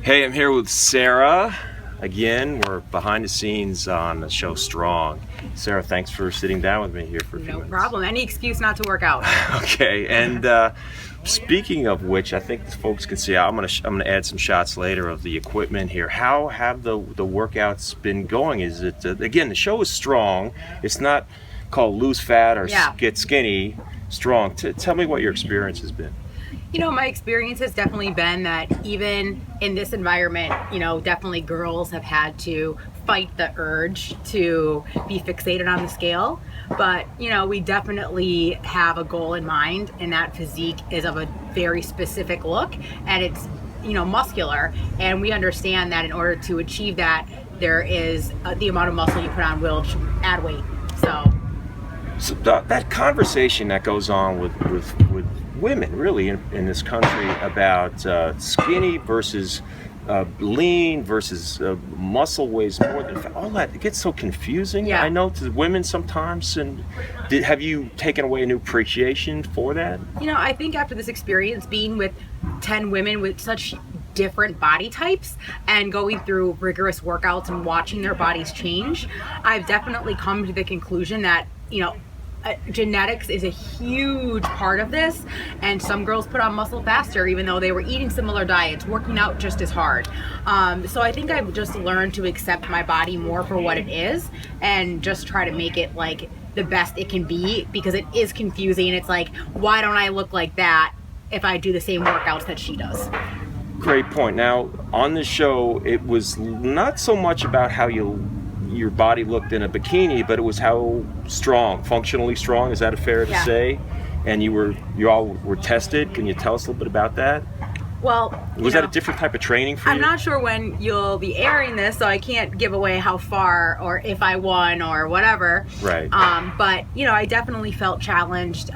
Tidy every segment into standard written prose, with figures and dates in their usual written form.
Hey, I'm here with Sarah. Again, we're behind the scenes on the show Strong. Sarah, thanks for sitting down with me here for a few minutes. No problem. Any excuse not to work out. Okay, and speaking of which, I think the folks can see. I'm gonna add some shots later of the equipment here. How have the workouts been going? Is it again? The show is Strong. It's not called Lose Fat or Get Skinny. Strong. Tell me what your experience has been. You know, my experience has definitely been that even in this environment, definitely girls have had to fight the urge to be fixated on the scale. But, we definitely have a goal in mind, and that physique is of a very specific look, and it's, muscular. And we understand that in order to achieve that, there is the amount of muscle you put on will add weight. So that conversation that goes on with women really in this country about skinny versus lean versus muscle weighs more than fat, all that, it gets so confusing. Yeah. I know to women sometimes. And have you taken away a new appreciation for that? I think after this experience being with 10 women with such different body types and going through rigorous workouts and watching their bodies change, I've definitely come to the conclusion that genetics is a huge part of this, and some girls put on muscle faster even though they were eating similar diets, working out just as hard. So I think I've just learned to accept my body more for what it is and just try to make it like the best it can be, because it is confusing. It's like, why don't I look like that if I do the same workouts that she does? Great point. Now, on the show, it was not so much about how your body looked in a bikini, but it was how strong, functionally strong. Is that fair to say? And you all were tested. Can you tell us a little bit about that? Well, was that a different type of training for you? I'm not sure when you'll be airing this, so I can't give away how far or if I won or whatever. Right. But I definitely felt challenged.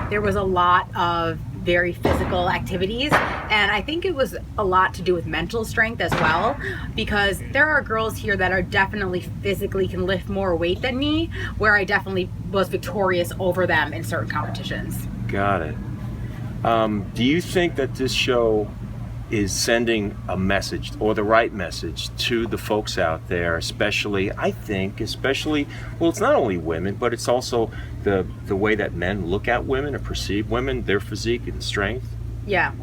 There was a lot of very physical activities, and I think it was a lot to do with mental strength as well, because there are girls here that are definitely physically can lift more weight than me, where I definitely was victorious over them in certain competitions. Got it. Do you think that this show is sending a message, or the right message, to the folks out there, especially, well, it's not only women, but it's also the way that men look at women or perceive women, their physique and strength? Yeah.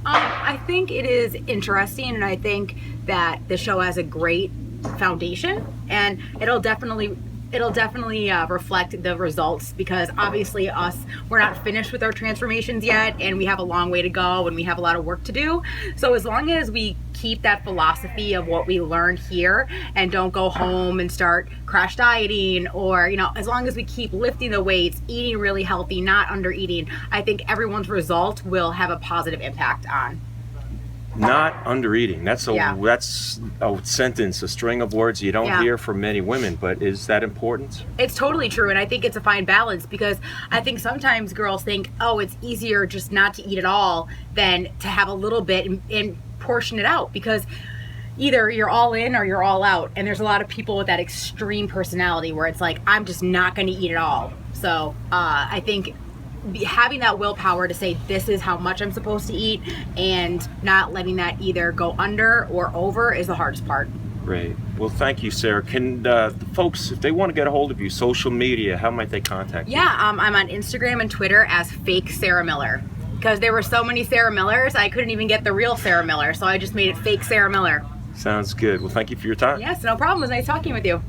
I think it is interesting, and I think that the show has a great foundation, and it'll definitely reflect the results, because obviously we're not finished with our transformations yet, and we have a long way to go, and we have a lot of work to do. So as long as we keep that philosophy of what we learned here and don't go home and start crash dieting, or as long as we keep lifting the weights, eating really healthy, not under eating, I think everyone's result will have a positive impact on. Not under eating. That's a sentence, a string of words you don't hear from many women, but is that important? It's totally true, and I think it's a fine balance, because I think sometimes girls think, oh, it's easier just not to eat at all than to have a little bit and portion it out, because either you're all in or you're all out, and there's a lot of people with that extreme personality where it's like, I'm just not going to eat at all. So I think having that willpower to say, this is how much I'm supposed to eat, and not letting that either go under or over is the hardest part. Great. Well, thank you, Sarah. Can the folks, if they want to get a hold of you, social media, how might they contact you? Yeah, I'm on Instagram and Twitter as Fake Sarah Miller, because there were so many Sarah Millers, I couldn't even get the real Sarah Miller, so I just made it Fake Sarah Miller. Sounds good. Well, thank you for your time. Yes, no problem. It was nice talking with you.